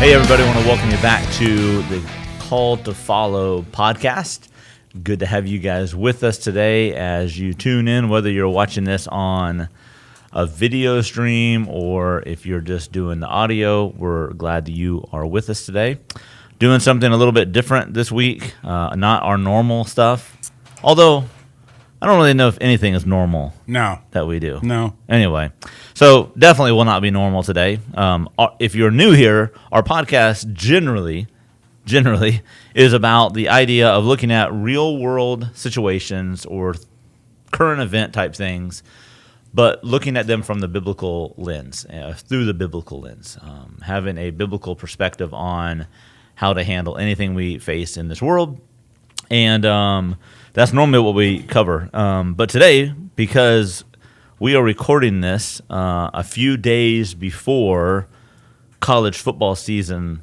Hey, everybody, I want to welcome you back to the Call to Follow podcast. Good to have you guys with us today as you tune in, whether you're watching this on a video stream or if you're just doing the audio. We're glad that you are with us today. Doing something a little bit different this week, not our normal stuff. Although, I don't really know if anything is normal. No. That we do. No. Anyway, so definitely will not be normal today. If you're new here, our podcast generally is about the idea of looking at real-world situations or current event type things, but looking at them from the biblical lens, through the biblical lens, having a biblical perspective on how to handle anything we face in this world. And that's normally what we cover. But today, because we are recording this a few days before college football season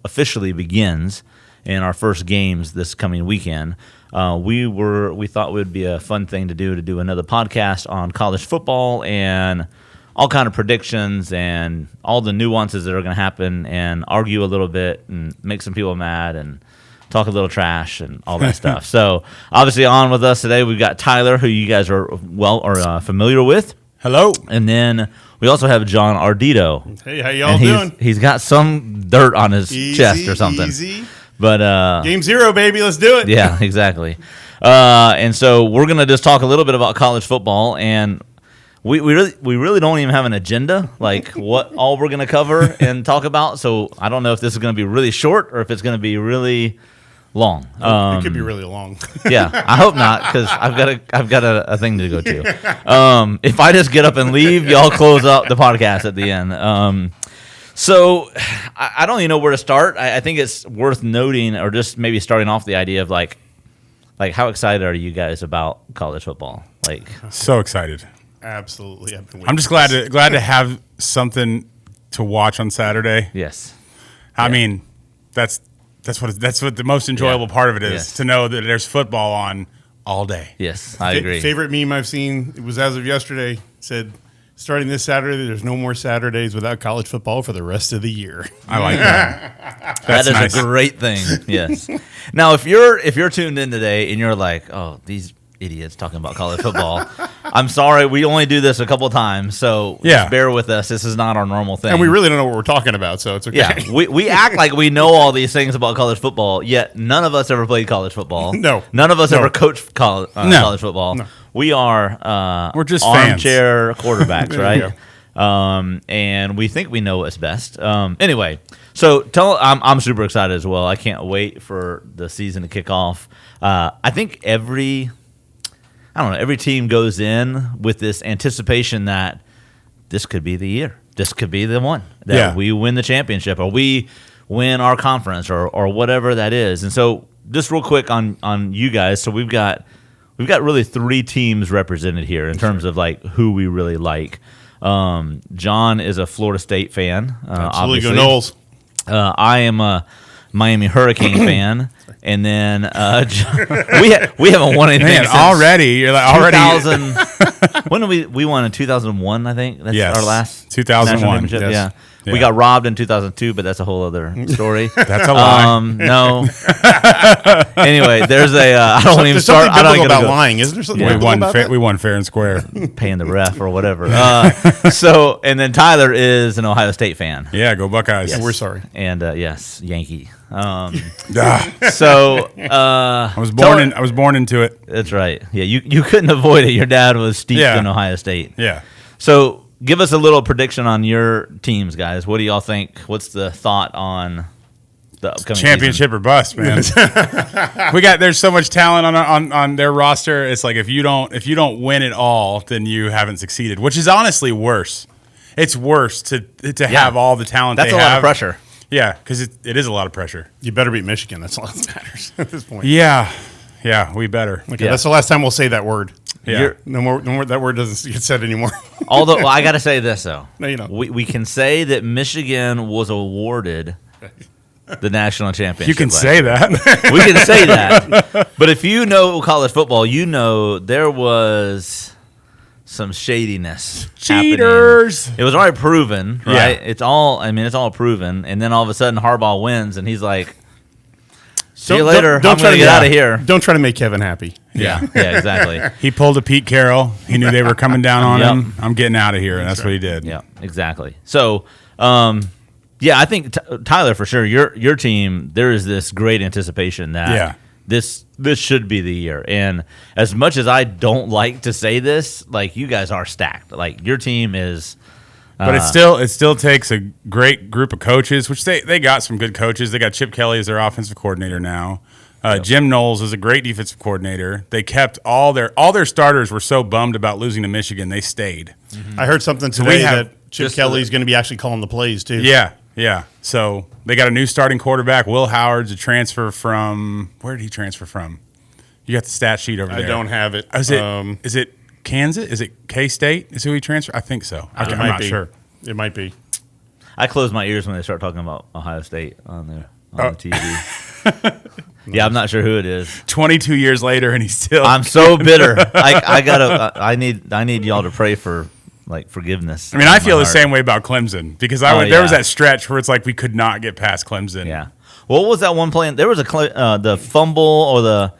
officially begins and our first games this coming weekend, we thought it would be a fun thing to do another podcast on college football and all kind of predictions and all the nuances that are going to happen and argue a little bit and make some people mad and talk a little trash and all that stuff. So obviously on with us today, we've got Tyler, who you guys are familiar with. Hello. And then we also have John Ardito. Hey, how y'all doing? He's got some dirt on his chest or something. Easy. But Game 0, baby. Let's do it. Yeah, exactly. And so we're going to just talk a little bit about college football, and we really don't even have an agenda, like what all we're going to cover and talk about. So I don't know if this is going to be really short or if it's going to be really long. It could be really long. Yeah, I hope not, because I've got a thing to go to. If I just get up and leave, y'all close up the podcast at the end. So I don't even know where to start. I think it's worth noting, or just maybe starting off the idea of like how excited are you guys about college football? Like, so excited. Absolutely. I'm just glad to have something to watch on Saturday. Yes. I mean, that's what the most enjoyable part of it is, Yes. to know that there's football on all day. Yes, I agree. Favorite meme I've seen, it was as of yesterday, said, starting this Saturday, there's no more Saturdays without college football for the rest of the year. I like that. That is nice. a great thing. Yes. Now, if you're tuned in today and you're like, oh, these idiots talking about college football, I'm sorry, we only do this a couple of times, so just bear with us. This is not our normal thing. And we really don't know what we're talking about, so it's okay. Yeah, we act like we know all these things about college football, yet none of us ever played college football. No. None of us ever coached college football. No. We are we're just armchair quarterbacks, right? And we think we know what's best. Anyway, so I'm super excited as well. I can't wait for the season to kick off. I think every team goes in with this anticipation that this could be the year. This could be the one that we win the championship or we win our conference or whatever that is. And so just real quick on you guys. So we've got really three teams represented here in terms of like who we really like. John is a Florida State fan. Absolutely, go Noles. I am a Miami Hurricane fan. And then we haven't won anything since already. You're like 2000. When did we won in 2001? I think that's our last 2001. Yes. Yeah. We got robbed in 2002, but that's a whole other story. That's a lie. No. Anyway, there's a. I don't even start. I don't know about lying. Isn't there something about that? We won fair and square. Paying the ref or whatever. So and then Tyler is an Ohio State fan. Yeah, go Buckeyes. Yes. We're sorry. And yes, Yankee. So I was born into it. That's right. Yeah, you couldn't avoid it. Your dad was steeped in Ohio State. Yeah. So give us a little prediction on your teams, guys. What do y'all think? What's the thought on the upcoming championship season? Or bust, man? There's so much talent on their roster. It's like if you don't win it all, then you haven't succeeded. Which is honestly worse. It's worse to have all the talent. That's a lot of pressure. Yeah, because it is a lot of pressure. You better beat Michigan. That's all that matters at this point. Yeah, we better. Okay, that's the last time we'll say that word. Yeah. No more. That word doesn't get said anymore. Although, I got to say this though. No, you don't. We can say that Michigan was awarded the national championship. You can say that. We can say that. But if you know college football, you know there was some shadiness. Cheaters. Happening. It was already proven, right? Yeah. It's all proven. And then all of a sudden Harbaugh wins, and he's like, "See you Don't- later. don't I'm try going to to- get out of here." Don't try to make Kevin happy. Yeah, exactly. He pulled a Pete Carroll. He knew they were coming down on Yep. him. I'm getting out of here, and that's what he did. Yeah, exactly. So, yeah, I think Tyler, for sure, your team. There is this great anticipation that this should be the year. And as much as I don't like to say this, like, you guys are stacked. Like, your team is. But it still takes a great group of coaches, which they got some good coaches. They got Chip Kelly as their offensive coordinator now. Jim Knowles is a great defensive coordinator. They kept all their starters were so bummed about losing to Michigan, they stayed. I heard something today that Chip Kelly's going to be actually calling the plays too. Yeah. So they got a new starting quarterback. Will Howard's a transfer from – where did he transfer from? You got the stat sheet over there. I don't have it. Is it Kansas? Is it K-State? Is who he transferred? I think so. I'm not sure. It might be. I close my ears when they start talking about Ohio State on the TV. Yeah, I'm not sure who it is. 22 years later, and he's still. I'm so bitter. I need y'all to pray for like forgiveness. I mean, I feel the same way about Clemson because there was that stretch where it's like we could not get past Clemson. Yeah. What was that one play? There was the fumble or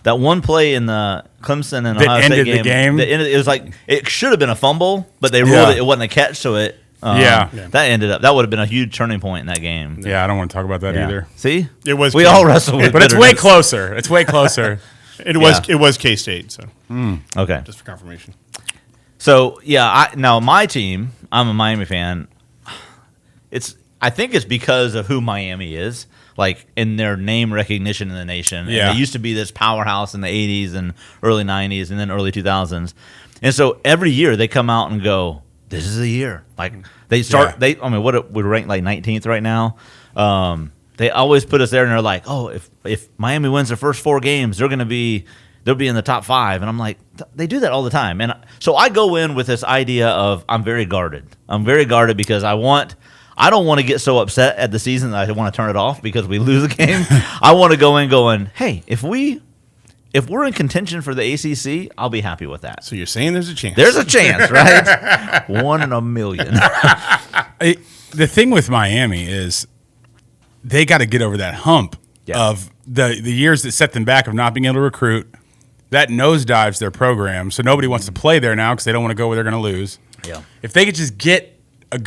that one play in the Clemson and Ohio State game. The game. It was like it should have been a fumble, but they ruled it wasn't a catch, so it. That would have been a huge turning point in that game. Yeah, I don't want to talk about that either. See, it was. We all wrestle with, but bitterness. it's way closer. It's way closer. It was K-State. So okay, just for confirmation. So yeah, now my team. I'm a Miami fan. I think it's because of who Miami is, like in their name recognition in the nation. Yeah, and they used to be this powerhouse in the '80s and early '90s, and then early 2000s. And so every year they come out and go, "This is the year." Like they start. Yeah. We're ranked like 19th right now. They always put us there, and they're like, "Oh, if Miami wins their first 4 games, they'll be in the top 5." And I'm like, they do that all the time. And so I go in with this idea of I'm very guarded. I'm very guarded because I don't want to get so upset at the season that I want to turn it off because we lose a game. I want to go in going, hey, if we're in contention for the ACC, I'll be happy with that. So you're saying there's a chance? There's a chance, right? 1 in a million. The thing with Miami is they got to get over that hump of the years that set them back of not being able to recruit. That nosedives their program, so nobody wants to play there now because they don't want to go where they're going to lose. Yeah. If they could just get a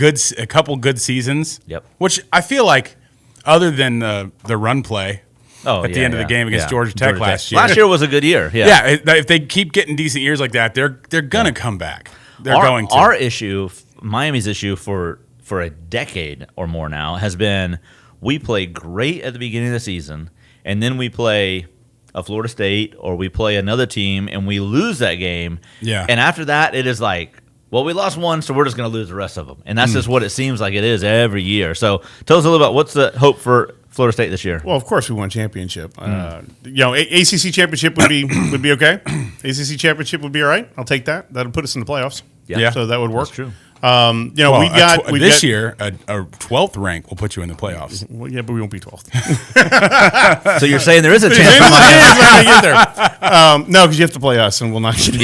couple good seasons, which I feel like, other than the run play at the end of the game against Georgia Tech last year. Last year was a good year. Yeah. If they keep getting decent years like that, they're gonna come back. They're going to. Our issue, Miami's issue for a decade or more now, has been we play great at the beginning of the season, and then we play a Florida State or we play another team and we lose that game. Yeah. And after that, it is like, well, we lost one, so we're just going to lose the rest of them. And that's just what it seems like it is every year. So tell us a little about what's the hope for Florida State this year. Well, of course we won championship. ACC championship would be okay. ACC championship would be all right. I'll take that. That'll put us in the playoffs. Yeah. So that would work. That's true. This year a 12th rank will put you in the playoffs. Well, yeah, but we won't be 12th. So you're saying there is a chance for Miami? No, because you have to play us, and we'll not get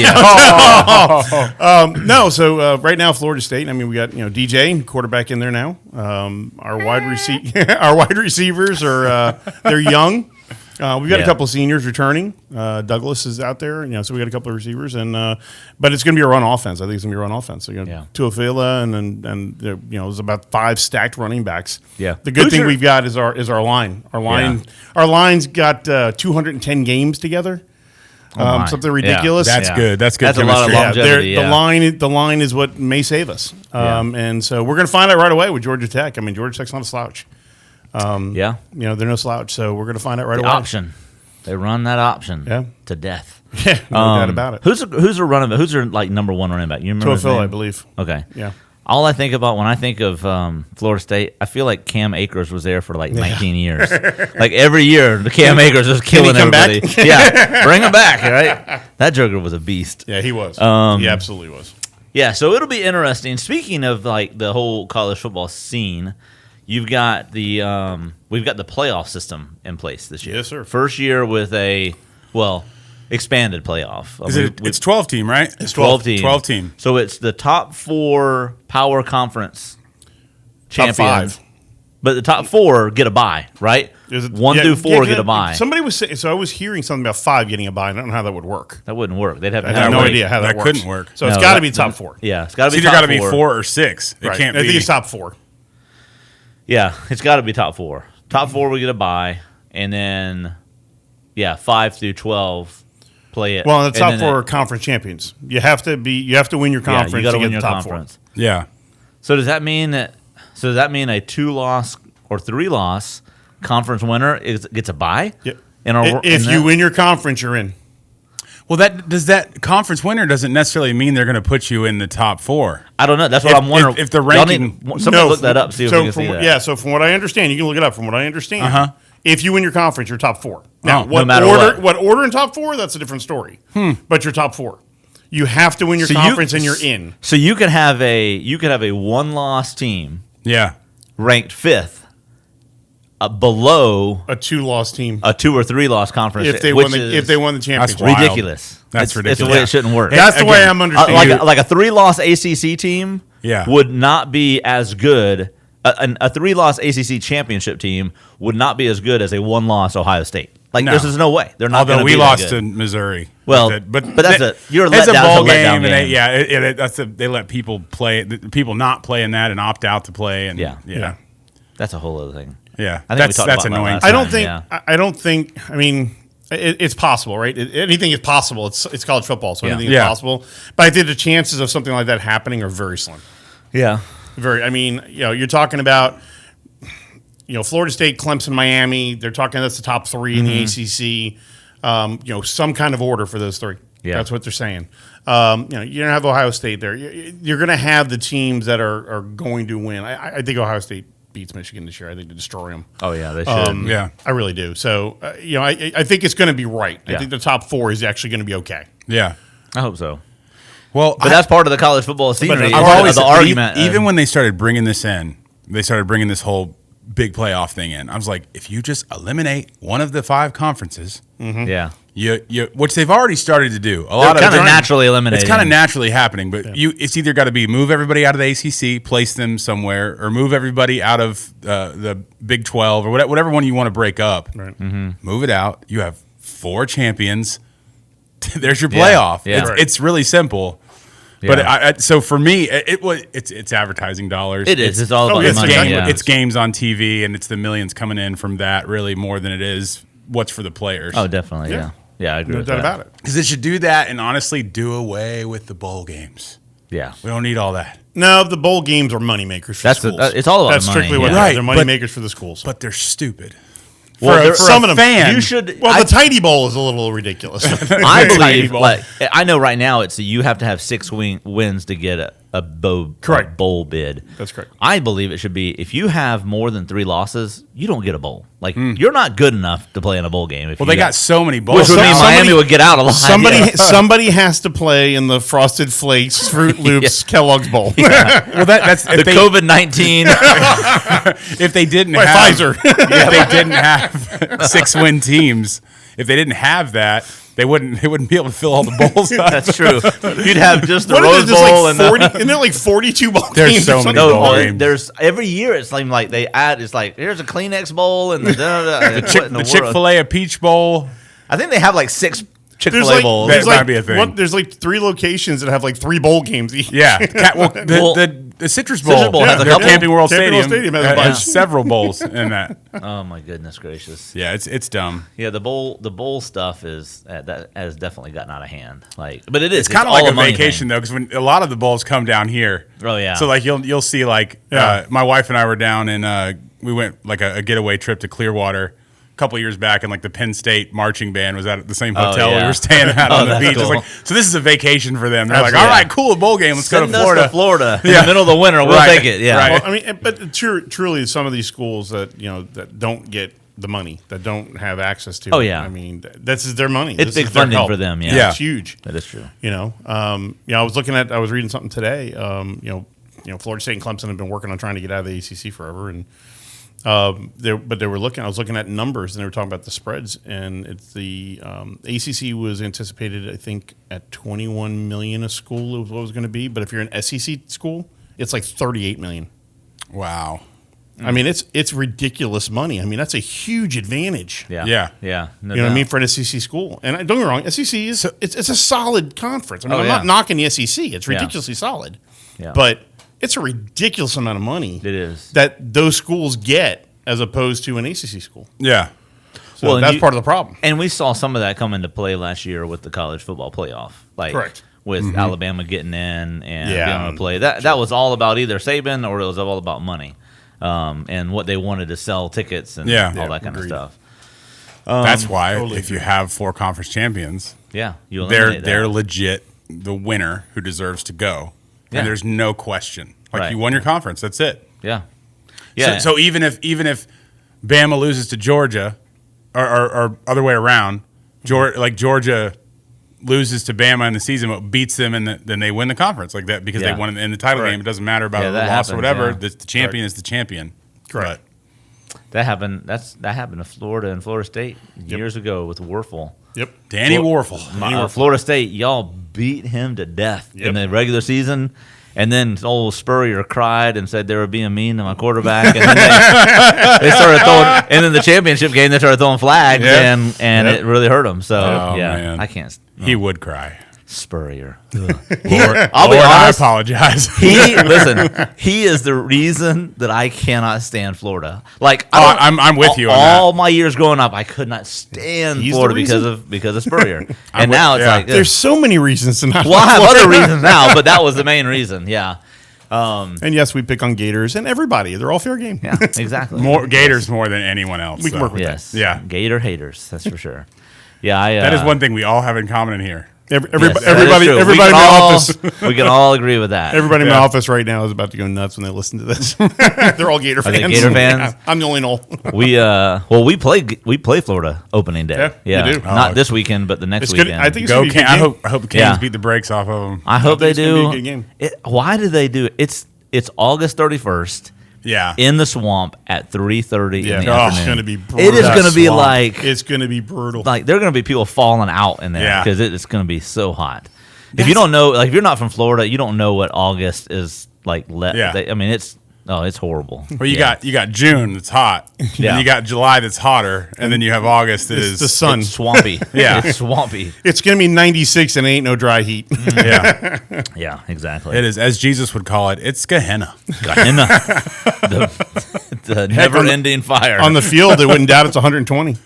No, so right now Florida State. I mean, we got DJ quarterback in there now. Our wide receivers are they're young. We've got a couple of seniors returning. Douglas is out there, so we got a couple of receivers, and but it's going to be a run offense. I think it's going to be a run offense. So, Tuafila and there's about 5 stacked running backs. Yeah. The good thing we've got is our line. Our line's got 210 games together. Something ridiculous. That's good. That's good. That's a lot of longevity. The line is what may save us. And so we're going to find out right away with Georgia Tech. I mean, Georgia Tech's not a slouch. They're no slouch, so we're going to find out right away. Option, they run that option to death. Yeah, no doubt about it. Who's their running back? Who's their number 1 running back? You remember his name? I believe. Okay, yeah. All I think about when I think of Florida State, I feel like Cam Akers was there for like 19 years. Like every year, the Cam Akers was killing everybody. Yeah, bring him back, right? That joker was a beast. Yeah, he was. He absolutely was. Yeah, so it'll be interesting. Speaking of like the whole college football scene. We've got the playoff system in place this year. Yes, sir. First year with expanded playoff. It's 12 team, right? It's 12 team. 12 team. So it's the top 4 power conference Top champions. 5. But the top 4 get a bye, right? 1 through 4 get a bye. Somebody was saying, so I was hearing something about 5 getting a bye. I don't know how that would work. That wouldn't work. They'd have I have no idea how that works. Couldn't work. So it's got to be top 4. Yeah, it's got to be It's either got to be 4 or 6. It Right. can't be. I think it's top 4. Yeah, it's got to be top 4. Top 4 will get a bye, and then 5 through 12 play it. Well, and the top then 4 are conference champions. You have to win your conference you got to to win get your the top conference. 4. Yeah. So does that mean a 2-loss or 3-loss conference winner gets a bye? Yep. If you win your conference, you're in. Well, that conference winner doesn't necessarily mean they're going to put you in the top 4. I don't know. That's what I'm wondering. If the Y'all ranking, somebody look that up. See if we can see that. Yeah. So from what I understand, you can look it up. From what I understand, if you win your conference, you're top 4. Now, no matter what order in top 4? That's a different story. But you're top 4. You have to win your conference, and you're in. So you could have a 1-loss team. Yeah. Ranked 5th. Below a 2-loss team, a 2 or 3-loss conference, if they won the championship. Wild. Ridiculous. That's ridiculous. It's the way it shouldn't work. That's the way I'm understanding. Like a 3-loss ACC team would not be as good. A 3-loss ACC championship team would not be as good as a 1-loss Ohio State. Like this is no way. They're not. Although we be lost to Missouri. Well, but that's you're let it's a down. bowl It's a game, game. and they let people play. People not play in that and opt out to play. And yeah. That's a whole other thing. Yeah, I think that's annoying. I don't think. I mean, it's possible, right? Anything is possible. It's college football, so anything is possible. But I think the chances of something like that happening are very slim. Yeah, very. I mean, you're talking about, Florida State, Clemson, Miami. They're talking that's the top 3 in the ACC. Some kind of order for those 3. Yeah, that's what they're saying. You're gonna have Ohio State there. You're gonna have the teams that are going to win. I think Ohio State beats Michigan this year. I think they destroy them. Oh yeah, they should. I really do. So I think it's going to be right. I think the top 4 is actually going to be okay. Yeah, I hope so. Well, but that's part of the college football scenery. I've always the argument. Even when they started bringing this in, they started bringing this whole big playoff thing in. I was like, if you just eliminate one of the 5 conferences, which they've already started to do. They're kind of naturally eliminating. It's kind of naturally happening, but it's either got to be move everybody out of the ACC, place them somewhere, or move everybody out of the Big 12 or whatever one you want to break up. Right. Move it out. You have 4 champions. There's your playoff. Yeah. It's really simple. But so for me, it's advertising dollars. It is. It's all about the money. It's games on TV, and it's the millions coming in from that really more than it is what's for the players. Oh, definitely. Yeah, I agree with that. about it. Because it should do that and honestly do away with the bowl games. Yeah. We don't need all that. No, the bowl games are moneymakers for schools. It's all about That's money. strictly what they're moneymakers for the schools. But they're stupid. For some of them, fan, you should. Well, the Tidy Bowl is a little ridiculous. I believe, I know right now it's you have to have 6 wins to get a bowl bid. That's correct. I believe it should be if you have more than 3 losses, you don't get a bowl. Like you're not good enough to play in a bowl game. They got so many bowls. Which would mean Miami would get out a lot. Somebody has to play in the Frosted Flakes, Fruit Loops, Kellogg's Bowl. Well, that's the COVID-19. If they didn't have Pfizer, if they didn't have 6-win teams, if they didn't have that, they wouldn't be able to fill all the bowls up. That's true. You'd have just the Rose Bowl and 40, isn't there like 42 bowl there's games? So many bowl games. There's every year it's like they add. It's like here's a Kleenex bowl and the Chick-fil-A a Peach Bowl. I think they have like 6 Chick-fil-A bowls. That might be a thing. There's like 3 locations that have like 3 bowl games each. Yeah. The Citrus Bowl. Has a couple. Camping World Stadium has several bowls in that. Oh my goodness gracious! Yeah, it's dumb. Yeah, the bowl stuff is that has definitely gotten out of hand. But it is. It's kind of like a vacation though, because when a lot of the bowls come down here. Oh yeah. So like you'll see like my wife and I were down and we went like a getaway trip to Clearwater a couple years back, and like the Penn State marching band was at the same hotel we were staying at on the beach. Cool. So this is a vacation for them. They're like, all right, cool, a bowl game. Let's go to Florida. Us to Florida in the middle of the winter. We'll take it. Yeah. Right. Well, I mean, but truly, some of these schools that that don't get the money, that don't have access to. Oh yeah. I mean, this is their money. It's big funding for them. Yeah. It's huge. That is true. I was reading something today. Florida State and Clemson have been working on trying to get out of the ACC forever, and But they were looking. I was looking at numbers, and they were talking about the spreads, and it's the ACC was anticipated, I think, at 21 million a school was what it was going to be. But if you're an SEC school, it's like 38 million. Wow. I mean, it's ridiculous money. I mean, that's a huge advantage. Yeah. Yeah. Yeah. No You know what I doubt. mean, for an SEC school. And don't get me wrong, SEC is it's a solid conference. I mean, Oh, I'm yeah. not knocking the SEC. It's ridiculously solid. Yeah. But it's a ridiculous amount of money It is. that those schools get as opposed to an ACC school. Yeah. So Well, and that's you- part of the problem. And we saw some of that come into play last year with the college football playoff. Like, Correct. with Alabama getting in and Yeah. being able to play. That was all about either Saban or it was all about money. And what they wanted to sell tickets and Yeah. all Yeah, that kind agreed. of stuff. That's why totally if you have 4 conference champions, Yeah, you they're eliminate that. legit the winner who deserves to go. Yeah. And there's no question. Like Right. you won your conference, that's it. Yeah, yeah. So even if Bama loses to Georgia, or other way around, Georgia loses to Bama in the season, but beats them, and then they win the conference like that because Yeah. they won in the title Right. game. It doesn't matter about Yeah, the that loss happens, or whatever. yeah. The champion is the champion. Correct. that happened. That happened to Florida and Florida State years ago with Werfel. Yep. But Danny Warfel. Florida State, y'all beat him to death in the regular season. And then old Spurrier cried and said they were being mean to my quarterback. And then they started throwing, and in the championship game, they started throwing flags, Yeah. and it really hurt them. So, Oh, yeah, man. I can't. He would cry. Spurrier. Lord, I'll be Lord, I honest. apologize. He is the reason that I cannot stand Florida. Like, I'm with you on all my years growing up, I could not stand He's the Florida reason? because of Spurrier. And now it's yeah. like, There's so many reasons to not well, I like have Florida. other reasons now, but that was the main reason. Yeah. And yes, we pick on Gators and everybody. They're all fair game. Yeah, exactly. more Gators more than anyone else. We can so. work with Yes. Yeah. Gator haters, that's for sure. Yeah, That is one thing we all have in common in here. Everybody, Yes, that is everybody, true. everybody We in can my all- office. We can all agree with that. Everybody in my Yeah. office right now is about to go nuts when they listen to this. They're all Gator fans. they Gator fans? Yeah, I'm the only Knoll. we play Florida opening day. Yeah, you do. Not Oh. this weekend, but the next It's good. weekend. I think it's Go gonna be a good Can- game. I hope the Canes Yeah. beat the brakes off of them. I hope they it's gonna be do. a good game. Why do they do it? It's August 31st Yeah. in the swamp at 3:30 Yeah, in the it's afternoon. going to be brutal. It is That going to be swamp. like It's going to be brutal. there are going to be people falling out in there Yeah. because it's going to be so hot. If you don't know, like if you're not from Florida, you don't know what August is like. Yeah. I mean, it's horrible. Well, you got June that's hot, Yeah. and you got July that's hotter, and then you have August that It's is the sun. It's swampy. Yeah. It's swampy. It's going to be 96 and ain't no dry heat. Yeah, Yeah, exactly. it is as Jesus would call it. It's Gehenna. Gehenna. the never-ending fire. On the field, they wouldn't doubt it's 120.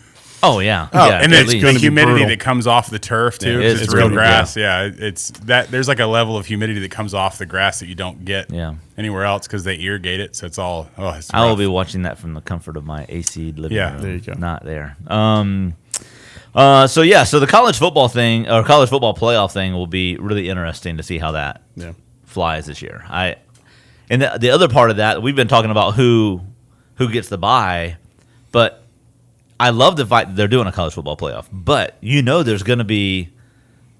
oh yeah. Oh, yeah, and at it's least. the gonna be humidity brutal. that comes off the turf too. Yeah, 'cause it's it's real really- grass. Yeah, it's that. There's like a level of humidity that comes off the grass that you don't get Yeah. anywhere else because they irrigate it. So it's all. Oh, it's I will rough. be watching that from the comfort of my AC living Yeah. room. There you go. Not there. So the college football thing or college football playoff thing will be really interesting to see how that Yeah. flies this year. And the other part of that, we've been talking about who gets the bye, but I love the fact that they're doing a college football playoff. But there's going to be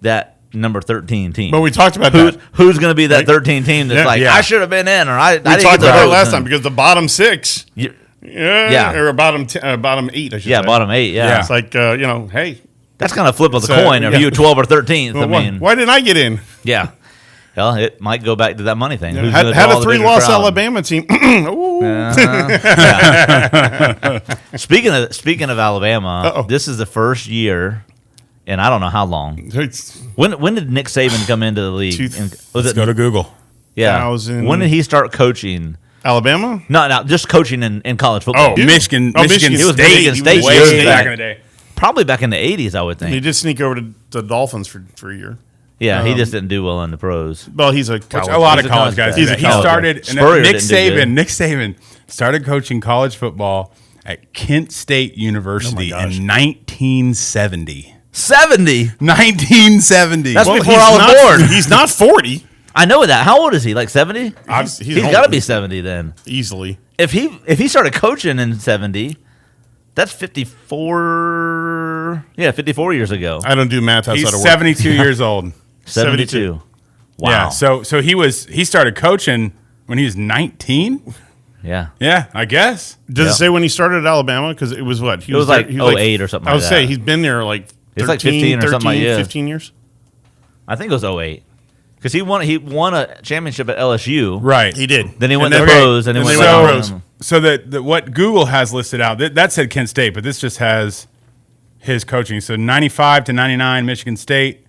that number 13 team. But we talked about that. Who's going to be that Right. 13 team that's Yeah. like, Yeah. I should have been in, or I We didn't get talked the about it votes, last and- time because the bottom 6, You- yeah, or bottom 8, I should yeah, say. bottom 8, yeah. It's like, hey, That's kind of flip of the So, coin. Are yeah. you 12 or 13th? well, I mean, why didn't I get in? yeah. Well, it might go back to that money thing. Who's Had gonna a draw the bigger 3-loss crowd? Alabama team. Ooh. Speaking of Alabama, Uh-oh. this is the first year, and I don't know how long. It's When did Nick Saban come into the league? Two- And- was Let's it go to Google. yeah? 2000. When did he start coaching? Alabama? No, just coaching in college football. Yeah. Michigan Michigan State. He was Michigan State way years back back. in the day. Probably back in the 80s, I would He think. did sneak over to the Dolphins for a year. Yeah, he just didn't do well in the pros. Well, he's a Which college. a lot He's of a college college guys guy. do He's a that. He college started. guy. And Spurrier Nick didn't do good. Saban started coaching college football at Kent State University Oh my gosh. in 1970. 70. 1970. That's Well, before he's I was not- born. He's not 40. I know that. How old is he? Like 70? He's He's older. got to be 70 then. Easily. If he started coaching in 70, that's 54. Yeah, 54 years ago. I don't do math outside He's of work. 72 years old. 72. Wow. Yeah. So he started coaching when he was 19. Yeah. Yeah, I guess. Does it say when he started at Alabama? Because it was what? It was like 08 or something I like would that. say he's been there like 13, It's like 15 or something like that. 15 years. I think it was 08. Because he won a championship at LSU. Right. He did. Then he went And to then- pros, and he and went they to went to Alabama. So that what Google has listed out, that said Kent State, but this just has his coaching. So 95 to 99, Michigan State,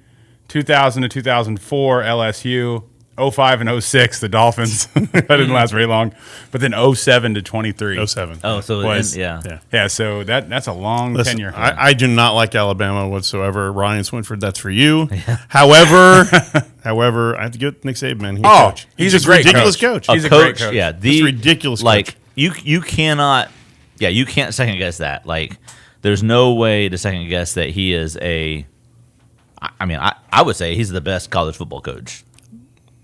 2000 to 2004, LSU, 05 and 06, the Dolphins. That didn't last very long. But then 07 to 23. 07. Oh, so Was- yeah. Yeah. Yeah, so that's a long Listen, tenure. I do not like Alabama whatsoever. Ryan Swinford, that's for you. However, I have to give it to Nick Saban. He's coach. he's just a great ridiculous coach. coach. He's a coach, great coach. Yeah, He's a ridiculous Like coach. you cannot, you can't second guess that. Like, there's no way to second guess that he is a. I mean, I would say he's the best college football coach,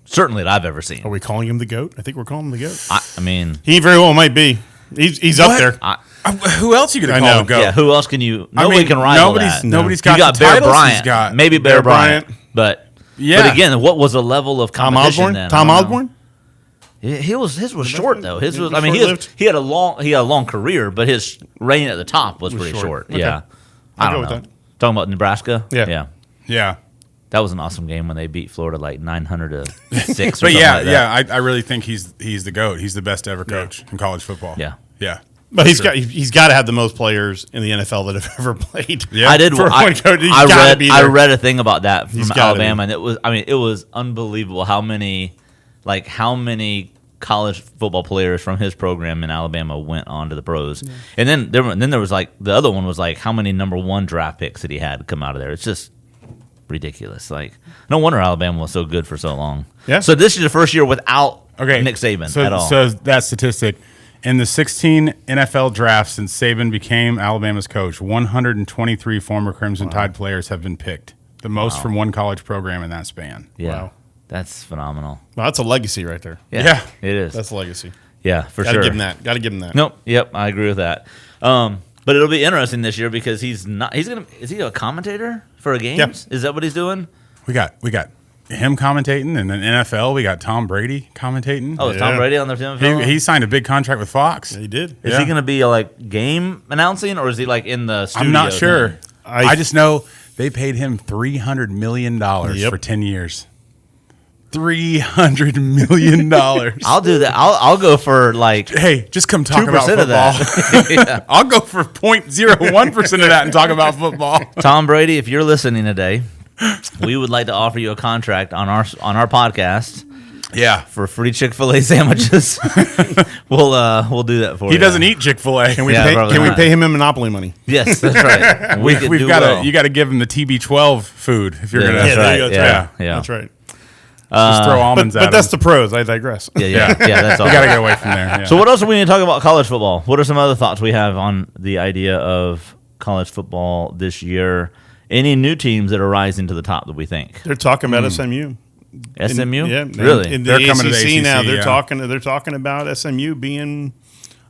certainly that I've ever seen. Are we calling him the GOAT? I think we're calling him the GOAT. I mean, He very well might be. He's up What? there. Who else you going to I call know. a GOAT? yeah. Who else can you? I Nobody mean, can rival nobody's that. nobody's You got got the Bear titles Bryant, he's got. maybe Bear Bryant, but Yeah. again, what was the level of Tom competition Osborne? then? Tom I don't know. Osborne? His was short though. His He was. was I mean, short-lived. he had a long career, but his reign at the top was pretty short. short. Okay. Yeah, I'll I go don't with know. that. Talking about Nebraska. Yeah. yeah. Yeah. That was an awesome game when they beat Florida like 900 to 6 or But something yeah, like that. I really think he's the GOAT. He's the best ever coach in college football. Yeah. Yeah. But he's got to have the most players in the NFL that have ever played. Yeah. I did. For I, one coach, he's I gotta read. be I there. read a thing about that from He's gotta Alabama, be. and it was unbelievable how many college football players from his program in Alabama went on to the pros. Yeah. And then there was like the other one was like how many number one draft picks that he had come out of there. It's just ridiculous. Like, no wonder Alabama was so good for so long. Yeah. So this is the first year without Okay. Nick Saban so, at all. So that statistic, in the 16 NFL drafts since Saban became Alabama's coach, 123 former Crimson Tide players have been picked. The most from one college program in that span. yeah, Wow. that's phenomenal. Well, that's a legacy right there. Yeah. it is. That's a legacy. Yeah, for Got sure. to give him that. Got to give him that. Nope. Yep. I agree with that. But it'll be interesting this year because he's not. Is he a commentator for a games? Yeah. Is that what he's doing? We got him commentating, and then NFL, we got Tom Brady commentating. Oh, is Tom Yeah. Brady on the team? He signed a big contract with Fox. Yeah, he did. Is Yeah. he going to be like game announcing, or is he like in the studio? I'm not sure. thing? I just know they paid him $300 million Yep. for 10 years. $300 million. I'll do that. I'll go for like Hey, just come talk about 2% football. of that. I'll go for 0.01% of that and talk about football. Tom Brady, if you're listening today, we would like to offer you a contract on our podcast Yeah. for free Chick-fil-A sandwiches. we'll do that for you. He doesn't eat Chick-fil-A. Can we Yeah, probably can we not. pay him in Monopoly money? Yes, that's right. We could We've do got well. you got to give him the TB12 food if you're Yeah, gonna. that's there right. you go. Yeah, right. yeah. That's right. Just throw But, almonds at but that's him. the pros. I digress. Yeah. That's all. We got to get away from there. Yeah. So what else do we need to talk about college football? What are some other thoughts we have on the idea of college football this year? Any new teams that are rising to the top that we think? They're talking about SMU. SMU? Yeah, Really? In They're the coming to ACC, the ACC, now. yeah. They're talking about SMU being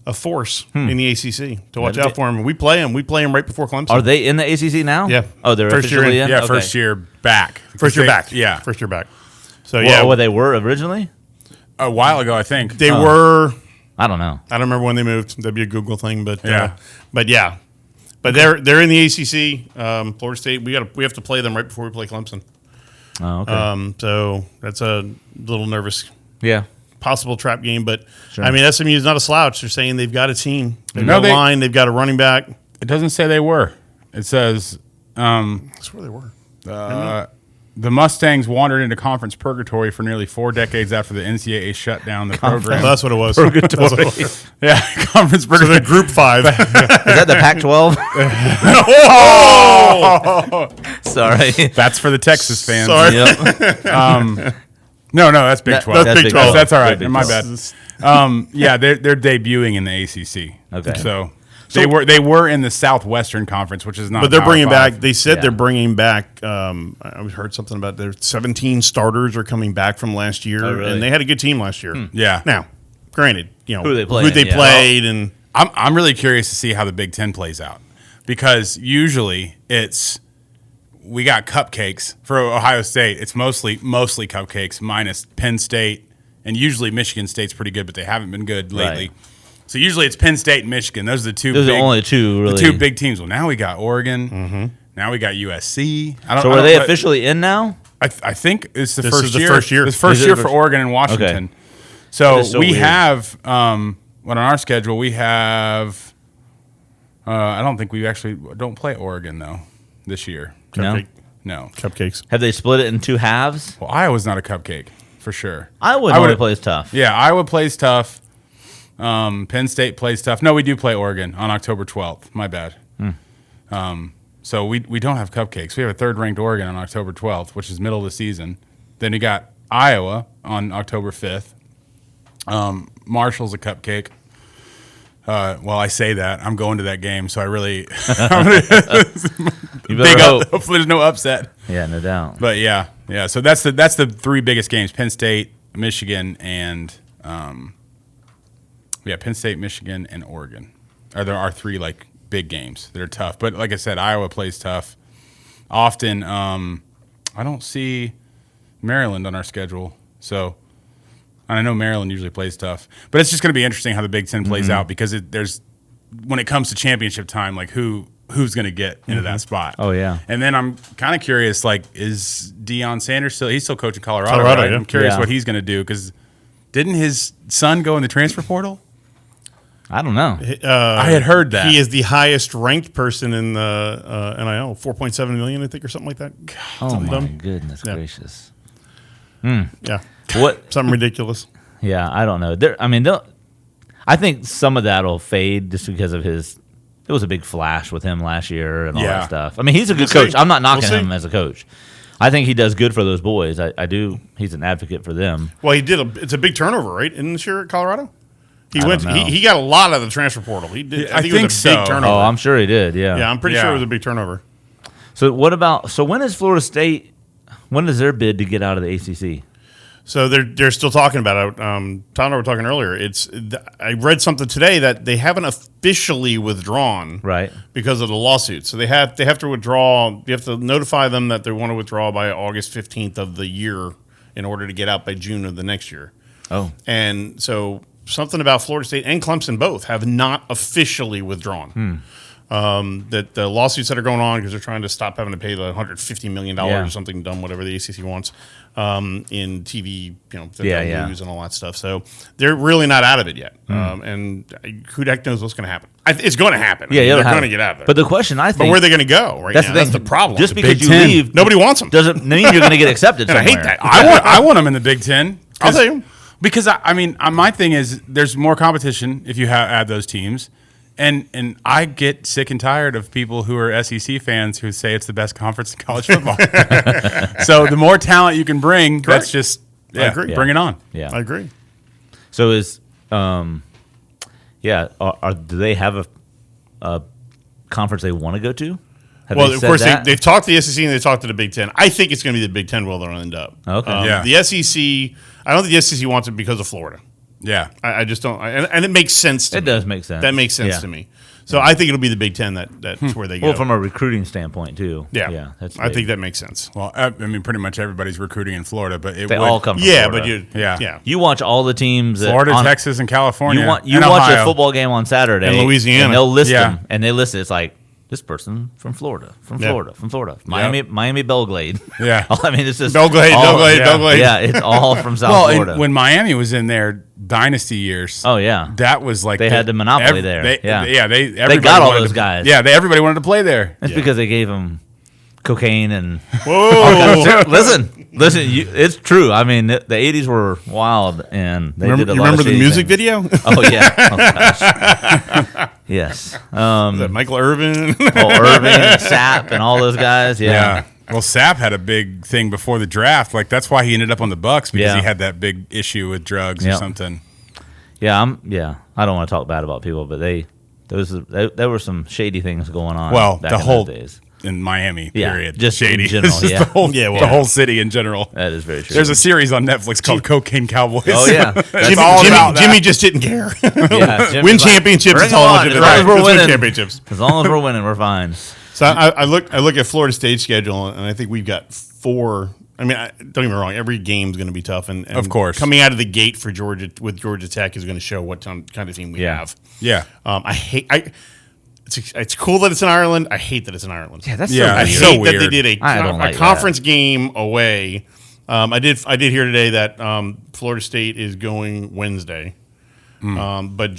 a force in the ACC to watch That'd out for them. We play them. We play them right before Clemson. Are they in the ACC now? Yeah. Oh, they're First year officially in. in? yeah, Okay. first year back. First year back. Yeah, First year back. So Well, yeah, what they were originally? a while ago, I think. they were. I don't know. I don't remember when they moved. That'd be a Google thing, but Yeah. but they're in the ACC. Florida State. We have to play them right before we play Clemson. Oh, okay. So that's a little nervous yeah. possible trap game. But Sure. I mean, SMU is not a slouch. They're saying they've got a team. They've No, got a line. They've got a running back. It doesn't say they were. It says That's where they were. the Mustangs wandered into conference purgatory for nearly 4 decades after the NCAA shut down the program. That's what it was. That's what it was. Yeah, conference So they're purgatory. Group 5. Is that the Pac-12? Sorry. That's for the Texas fans. Sorry. Yep. No, that's Big 12. that's Big 12. That's all right. Big My 12. bad. Yeah, they're debuting in the ACC. Okay. So they were in the Southwestern Conference, which is not. But they're Power bringing 5. back. They said Yeah. they're bringing back. I heard something about their 17 starters are coming back from last year, Oh, really? and they had a good team last year. Yeah. Now, granted, Who they played, who they yeah. played, and I'm really curious to see how the Big Ten plays out, because usually we got cupcakes for Ohio State. It's mostly cupcakes minus Penn State and usually Michigan State's pretty good, but they haven't been good lately. Right. So usually it's Penn State and Michigan. Those are the two. Those are the only two really. The two big teams. Well, now we got Oregon. Mm-hmm. Now we got USC. So are they officially in now? I think it's This first is the year. first year. It's first year for Oregon and Washington. Okay. So we weird. have on our schedule we have. I don't think we actually don't play Oregon though this year. No. No. Cupcakes. Have they split it in two halves? Well, Iowa's not a cupcake for sure. Iowa normally plays tough. Yeah, Iowa plays tough. Penn State plays tough. No, we do play Oregon on October 12th. My bad. So we don't have cupcakes. We have a third-ranked Oregon on October 12th, which is middle of the season. Then we got Iowa on October 5th. Marshall's a cupcake. Well, I say that. I'm going to that game, so I really You better hope. hopefully there's no upset. Yeah, no doubt. But yeah. So that's the three biggest games: Penn State, Michigan, and Penn State, Michigan, and Oregon. There are three like big games that are tough. But like I said, Iowa plays tough. Often, I don't see Maryland on our schedule, so. And I know Maryland usually plays tough, but it's just going to be interesting how the Big Ten plays out because when it comes to championship time, like who's going to get into that spot. Oh, yeah. And then I'm kind of curious, like, is Deion Sanders he's still coaching Colorado, right? yeah. I'm curious Yeah. what he's going to do because didn't his son go in the transfer portal? I don't know. I had heard that. He is the highest ranked person in the NIL, 4.7 million, I think, or something like that. Oh, my dumb. goodness Yeah. gracious. Yeah. What? Something ridiculous. Yeah, I don't know. I think some of that will fade just because of his. It was a big flash with him last year and all Yeah. that stuff. I mean, he's a good We'll coach. see. I'm not knocking We'll see. him as a coach. I think he does good for those boys. I do. He's an advocate for them. Well, it's a big turnover, right? In this year at Colorado? I don't know. He got a lot of the transfer portal. He did. I I think it think was a big so. turnover. Oh, I'm sure he did. Yeah. yeah, I'm pretty Yeah. sure it was a big turnover. So what about? So when is Florida State? When is their bid to get out of the ACC? So they're still talking about it. Tom and I were talking earlier. I read something today that they haven't officially withdrawn, Right. because of the lawsuit. So they have to withdraw. You have to notify them that they want to withdraw by August 15th of the year in order to get out by June of the next year. Oh. And so something about Florida State and Clemson both have not officially withdrawn. That the lawsuits that are going on because they're trying to stop having to pay the $150 million Yeah. or something dumb, whatever the ACC wants, in TV, Yeah. news and all that stuff. So they're really not out of it yet. And who the heck knows what's going to happen? It's going to happen. Yeah, they're it'll going to happen. get out of there. But the question I think, But where are they going to go right that's now? the thing. That's the problem. Just The because Big you Ten. leave, Nobody wants them. doesn't mean you're going to get accepted And I somewhere. hate that. I want them in the Big Ten. I'll tell you. Because my thing is there's more competition if you add those teams, and I get sick and tired of people who are SEC fans who say it's the best conference in college football. So the more talent you can bring, that's just I agree. bring it on. Yeah. I agree. So is do they have a conference they want to go to? Have Well, they of said course, that? they've talked to the SEC and they've talked to the Big Ten. I think it's going to be the Big Ten where they'll end up. Okay. Yeah. The SEC, I don't think the SEC wants it because of Florida. Yeah. I just don't. And it makes sense to It me. does make sense. That makes sense Yeah. to me. So I think it'll be the Big Ten that's where they go. Well, from a recruiting standpoint too. yeah. Yeah. That's I big. think that makes sense. Well, pretty much everybody's recruiting in Florida, but they all come from Yeah, Florida. but Yeah. You watch all the teams that Florida, on- Texas, and California. You and watch Ohio. a football game on Saturday And Louisiana. and they'll list Yeah. them, and they list it. It's like this person from Florida, from Yeah. Florida, Miami Belgrade. Yeah. I mean, it's just Belgrade. Yeah, it's all from South Well, Florida. when Miami was in their dynasty years, Oh yeah, that was like They had the monopoly there. They got all wanted those to- guys. Yeah, everybody wanted to play there. it's because they gave them cocaine and Whoa. listen. It's true. I mean, the '80s were wild, and they did a lot Remember of the shady music things. video? Oh yeah. Oh, gosh. Yes. That Michael Irvin. Irving and Sapp and all those guys. Yeah. Yeah. Well, Sapp had a big thing before the draft. Like that's why he ended up on the Bucks because Yeah. he had that big issue with drugs or Yep. something. Yeah. I don't want to talk bad about people, but there were some shady things going on. Well, back the in whole those days. in Miami, Yeah, period. just in shady. general, It's just yeah. the whole, Yeah, well, the whole city in general. That is very true. There's a series on Netflix called Cocaine Cowboys. Oh, yeah. It's all about that. Jimmy just didn't care. Yeah, Jimmy's Win like, championships. "Bring That's all I them wanted on, to as long as do. we're Let's win winning. championships. As long as we're winning, we're fine. So I look at Florida State's schedule, and I think we've got 4 I mean, don't get me wrong. Every game's going to be tough, and Of course. coming out of the gate for Georgia with Georgia Tech is going to show what kind of team we have. Yeah. It's cool that it's in Ireland. I hate that it's in Ireland. Yeah, that's Yeah, so I weird. so hate that they weird. did I don't like a conference game away. I did hear today that Florida State is going Wednesday, but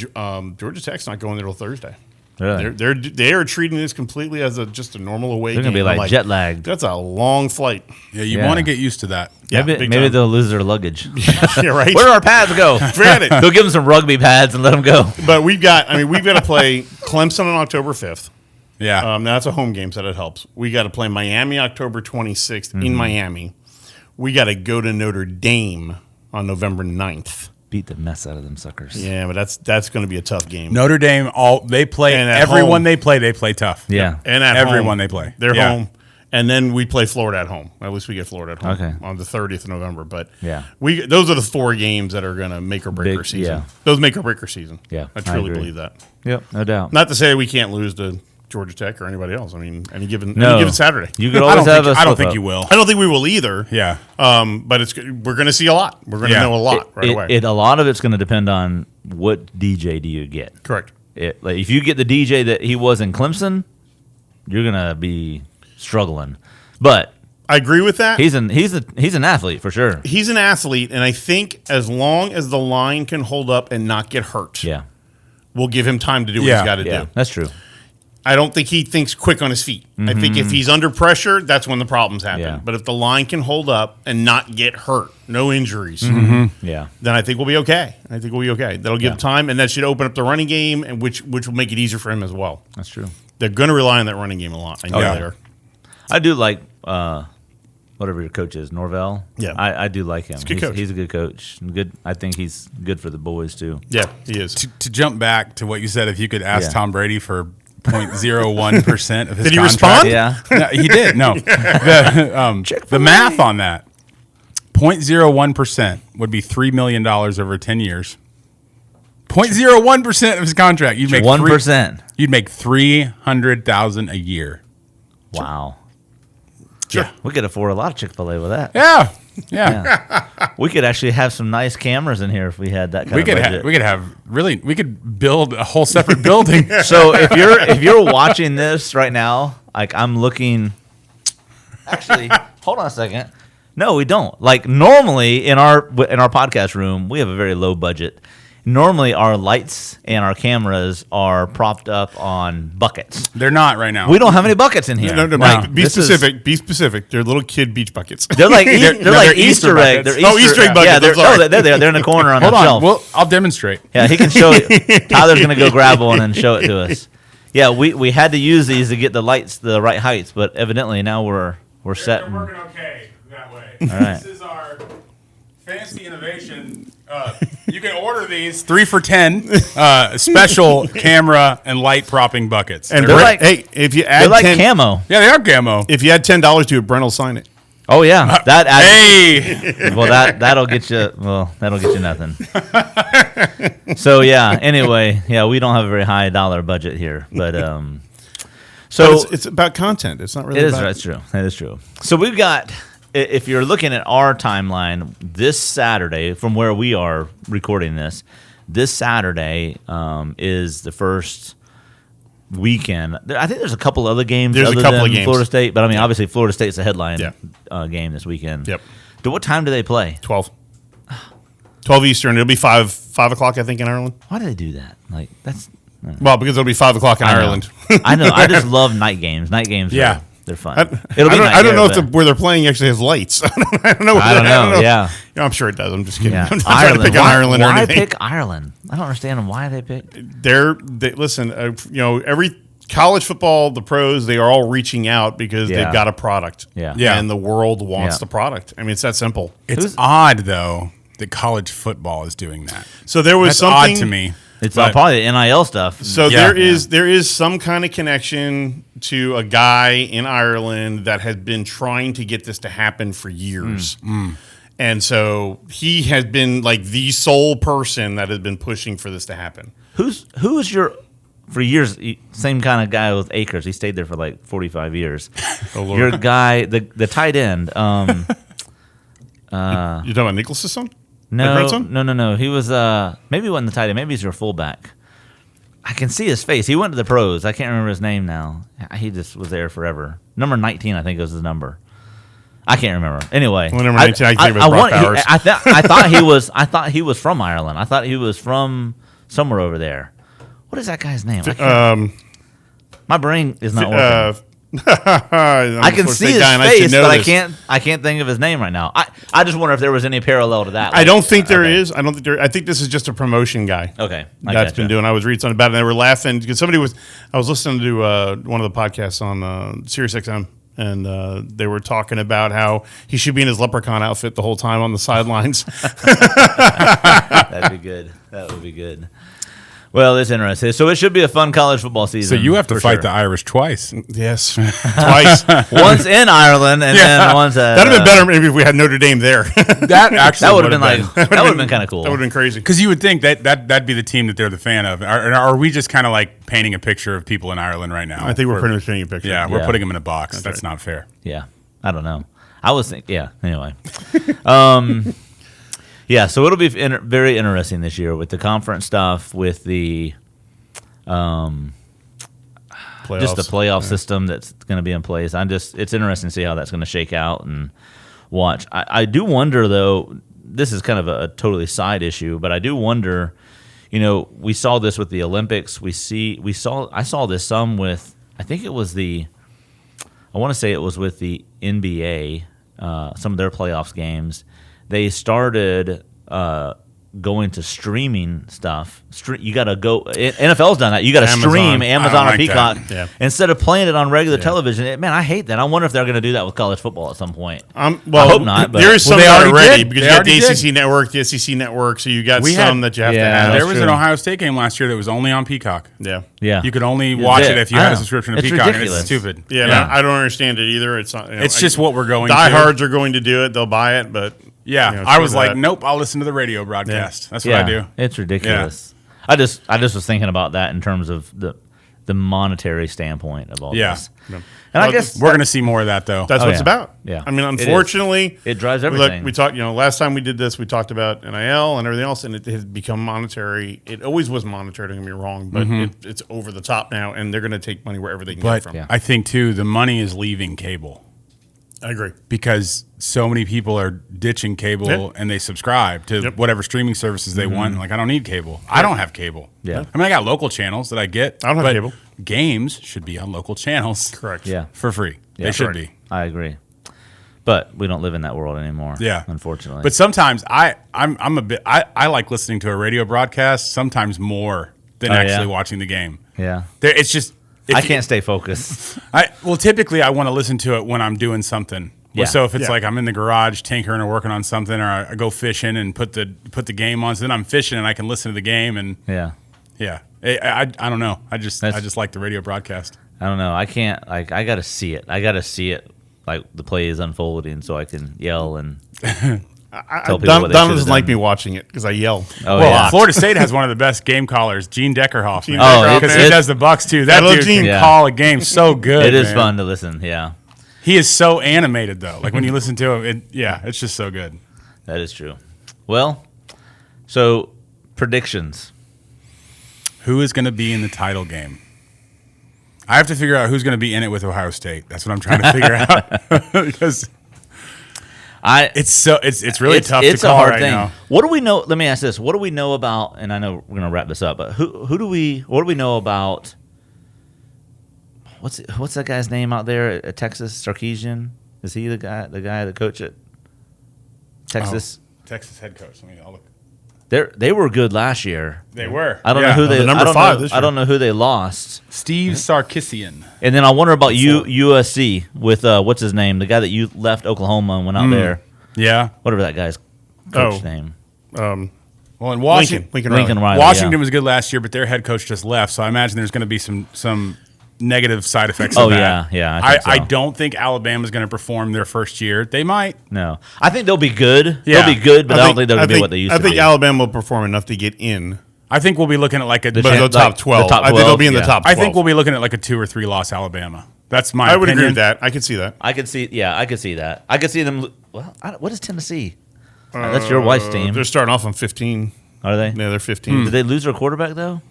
Georgia Tech's not going there till Thursday. Really? They are treating this completely as just a normal away They're game. gonna be I'm like jet lagged. That's a long flight. Yeah, you Yeah. want to get used to that. Yeah, Maybe big time. they'll lose their luggage. Yeah, right. Where do our pads go? Granted. Go give them some rugby pads and let them go. But we've got to play Clemson on October 5th. Yeah. Now that's a home game, so that helps. We got to play Miami October 26th in Miami. We got to go to Notre Dame on November 9th. Beat the mess out of them suckers. Yeah, but that's going to be a tough game. Notre Dame, they play. And at Everyone home. they play tough. Yeah. And at Everyone home, they play. They're Yeah. home. And then we play Florida at home. At least we get Florida at home Okay. on the 30th of November. But Yeah. those are the 4 games that are going to make or break Big- our season. yeah. Those make or break our season. Yeah, I I truly agree. believe that. Yep, no doubt. Not to say we can't lose to Georgia Tech or anybody else. I mean, any given Saturday. You could I always don't have think, a I don't slip think up. you will. I don't think we will either. Yeah. But we're going to see a lot. We're going to Yeah. know a lot right away. A lot of it's going to depend on what DJ do you get. Correct. Like if you get the DJ that he was in Clemson, you're going to be struggling. But I agree with that. he's an athlete for sure. He's an athlete, and I think as long as the line can hold up and not get hurt, Yeah. we'll give him time to do what Yeah. he's got to Yeah, do. that's true. I don't think he thinks quick on his feet. I think if he's under pressure, that's when the problems happen. Yeah. But if the line can hold up and not get hurt, no injuries, Yeah. then I think we'll be okay. That'll give Yeah. time, and that should open up the running game, and which will make it easier for him as well. That's true. They're going to rely on that running game a lot. I know yeah. they are. I do like whatever your coach is, Norvell. Yeah. I do like him. a good coach. He's a good coach. Good. I think he's good for the boys too. Yeah, he is. To jump back to what you said, if you could ask Yeah. Tom Brady for 0.01% of his Did he contract. respond? Yeah. No, he did. No. The math on that, 0.01% would be $3 million over 10 years. 0.01% of his contract. You'd make 1%. You'd make $300,000 a year. Wow. Sure. Yeah, we could afford a lot of Chick-fil-A with that. Yeah. We could actually have some nice cameras in here if we had that kind We of could budget. we could build a whole separate building. So if you're watching this right now, like I'm looking. Actually, hold on a second. No, we don't. Like normally in our podcast room, we have a very low budget. Normally, our lights and our cameras are propped up on buckets. They're not right now. We don't have any buckets in here. No, Wow. Mike, be This is- specific. Be specific. They're little kid beach buckets. They're like they're like Easter egg. buckets. They're Oh, Easter egg buckets, Yeah, I'm they're, sorry. no, they're in the corner on Hold the on. shelf. Well, I'll demonstrate. Yeah, he can show you. Tyler's going to go grab one and show it to us. Yeah, we had to use these to get the lights the right heights, but evidently now we're set. They're working okay that way. All right. This is our fancy innovation. You can order these 3 for $10 special camera and light propping buckets. And They're Brent, like- hey, if you They're add like 10, camo. yeah, they are camo. if you add $10 to it, Brent will sign it. Oh yeah, that adds, Hey, well that'll get you nothing. So yeah. Anyway, yeah, we don't have a very high dollar budget here, but so But it's about content. It's not really. it is. about, That's true. That is true. So we've got. If you're looking at our timeline, this Saturday, from where we are recording this Saturday is the first weekend. I think there's a couple other games. There's a other couple than of games. Florida State, but I mean, obviously Florida State's the headline Yeah. game this weekend. Yep. What time do they play? 12 Eastern. It'll be 5 o'clock, I think, in Ireland. Why do they do that? Like that's. Well, because it'll be 5 o'clock in I know. Ireland. I know. I just love night games. Night games. Yeah. They're fun. I don't know if but- where they're playing actually has lights. I don't know. I don't know. Yeah. Yeah, I'm sure it does. I'm just kidding. Yeah. I'm not trying to pick on Ireland or why anything. pick Ireland? I don't understand why they pick. Listen. Every college football, the pros, they are all reaching out because Yeah. they've got a product. Yeah. Yeah. And the world wants Yeah. the product. I mean, it's that simple. it's Who's- odd though that college football is doing that. So there was That's something odd to me. It's But- probably the NIL stuff. So Yeah. there is some kind of connection to a guy in Ireland that has been trying to get this to happen for years. And so he has been like the sole person that has been pushing for this to happen. Who is your for years same kind of guy with Akers? He stayed there for like 45 years. Oh, Lord. Your guy, the tight end. You talking about Nicholas' son? No. He was maybe he wasn't the tight end. Maybe he's your fullback. I can see his face. He went to the pros. I can't remember his name now. He just was there forever. Number 19, I think, was his number. I can't remember. Anyway, well, number 19, I think it was Brock Powers. I thought he was. I thought he was from Ireland. I thought he was from somewhere over there. What is that guy's name? My brain is not working. I can see his face, but I can't think of his name right now. I just wonder if there was any parallel to that. I don't think there is. I don't think there. I think this is just a promotion guy. Okay, that's been doing. I was reading something about it, and they were laughing because I was listening to one of the podcasts on Sirius XM, and they were talking about how he should be in his leprechaun outfit the whole time on the sidelines. That'd be good. That would be good. Well, it's interesting. So it should be a fun college football season. So you have to fight the Irish twice. Yes, twice. Once in Ireland, and then once at... That'd have been better maybe if we had Notre Dame there. That would have been that would have been kind of cool. That would have been crazy. Because you would think that'd be the team that they're the fan of. Are we just kind of like painting a picture of people in Ireland right now? I think we're pretty much painting a picture. Yeah, we're putting them in a box. That's not fair. Yeah, I don't know. I was thinking, anyway. Yeah, so it'll be very interesting this year with the conference stuff, with the just the playoff system that's going to be in place. It's interesting to see how that's going to shake out and watch. I do wonder, though, this is kind of a totally side issue, but I do wonder, we saw this with the Olympics. I saw this some with, I think it was I want to say it was with the NBA, some of their playoffs games. They started going to streaming stuff. You got to go. NFL's done that. You got to stream Amazon or Peacock instead of playing it on regular television. Man, I hate that. I wonder if they're going to do that with college football at some point. I hope not. But there is some already because you got the ACC network, the SEC network, so you got some that you have to have. There was an Ohio State game last year that was only on Peacock. Yeah. You could only watch it if you had a subscription to Peacock. Ridiculous. And it's stupid. Yeah. I don't understand it either. It's not. It's just what we're going. Diehards are going to do it. They'll buy it, but. Yeah, I was like, nope, I'll listen to the radio broadcast. That's what I do. It's ridiculous. I just was thinking about that in terms of the monetary standpoint of all this. Yeah. And I guess we're going to see more of that, though. That's what it's about. Yeah. I mean, unfortunately, it drives everything. We talked, last time we did this, we talked about NIL and everything else, and it has become monetary. It always was monetary, don't get me wrong, but it's over the top now, and they're going to take money wherever they can get it from. I think, too, the money is leaving cable. I agree. Because so many people are ditching cable and they subscribe to whatever streaming services they want. Like, I don't need cable. I don't have cable. Yeah. I mean, I got local channels that I get. I don't have cable. Games should be on local channels. Correct. Yeah. For free. They should be. I agree. But we don't live in that world anymore. Yeah. Unfortunately. But sometimes I like listening to a radio broadcast sometimes more than actually watching the game. Yeah. It's just... I can't stay focused. Typically I want to listen to it when I'm doing something. Yeah. So if it's like I'm in the garage tinkering or working on something, or I go fishing and put the game on, so then I'm fishing and I can listen to the game and I don't know. I just like the radio broadcast. I don't know. I can't. I got to see it. Like the play is unfolding, so I can yell and. Don doesn't like me watching it because I yell. Florida State has one of the best game callers, Gene Deckerhoff. Because he does the Bucks too. That dude can call a game so good. It is fun to listen. Yeah, he is so animated though. Like when you listen to him, it's just so good. That is true. Well, so predictions. Who is going to be in the title game? I have to figure out who's going to be in it with Ohio State. That's what I'm trying to figure out because. It's really tough to call right now. What do we know? Let me ask this: what do we know about? And I know we're going to wrap this up, but what do we know about? What's that guy's name out there at Texas? Sarkisian? Is he the guy that coach at Texas? Texas head coach. I'll look. They were good last year. They were. I don't know who they. Number 5 this year. I don't know who they lost. Steve Sarkisian. And then I wonder about USC with what's his name, the guy that you left Oklahoma and went out there. Yeah, whatever that guy's coach name. Well, in Washington, Lincoln Riley. Washington was good last year, but their head coach just left. So I imagine there's going to be some negative side effects of that. Yeah. I don't think Alabama's going to perform their first year. They might. No. I think they'll be good. Yeah. They'll be good, but I don't think they're going to be what they used to be. I think Alabama will perform enough to get in. I think we'll be looking at like the top 12. I think they'll be in the top 12. I think we'll be looking at like a 2 or 3 loss Alabama. That's my opinion. I would agree with that. I could see that. I could see that. I could see them. Well, what is Tennessee? That's your wife's team. They're starting off on 15. Are they? Yeah, they're 15. Did they lose their quarterback though?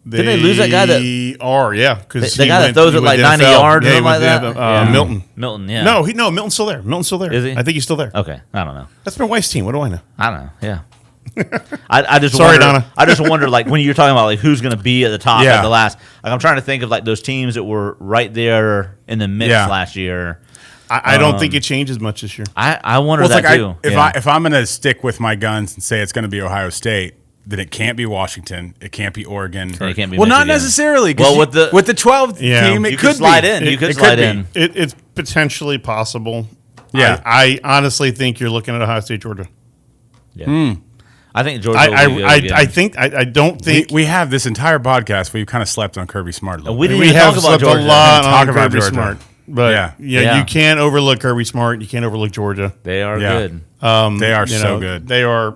Did they lose that guy that- are? Yeah, because The guy that throws it like 90 yards or something like that? Milton. Milton, yeah. No, Milton's still there. Milton's still there. Is he? I think he's still there. Okay, I don't know. That's my wife's team. What do I know? I don't know. Yeah. I just Sorry, wonder, Donna. I just wonder, like, when you're talking about like who's going to be at the top Yeah. at the last. Like, I'm trying to think of like those teams that were right there in the mix Yeah. last year. I don't think it changes much this year. I wonder Well, it's that like too. if I'm going to stick with my guns and say it's going to be Ohio State, then it can't be Washington. It can't be Oregon. And it can't be well, not Michigan. necessarily. 'Cause Well, with the 12 Yeah. team, it you could slide be. in. You could It slide be. in. It's potentially possible. Yeah. I honestly think you're looking at Ohio State, Georgia. Yeah. I think Georgia. Will be good again. I don't think We have this entire podcast. We've kind of slept on Kirby Smart a little We bit. didn't we even have talk about slept Georgia. a lot Talk on about Kirby Georgia. Smart, but Yeah. you can't overlook Kirby Smart. You can't overlook Georgia. They are Yeah. good. They are You so know, good. They are.